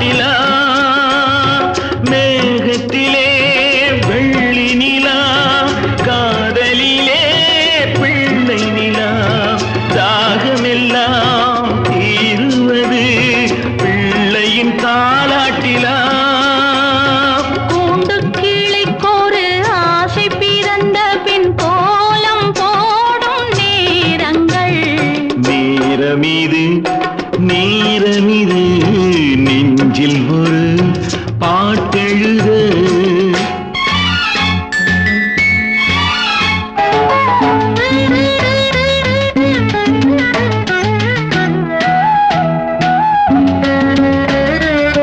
தாலாட்டிலா மேகத்திலே வெள்ளி நிலா காதலிலே பிள்ளை நிலா தாகமெல்லாம் தீருவது பிள்ளையின் தாலாட்டிலா கூண்டு கிளிக்கொரு ஆசை பிறந்த பின் கோலம் போடும் நேரங்கள் நேரமிது நேரமிது நெஞ்சில் ஒரு பாட்டெழுத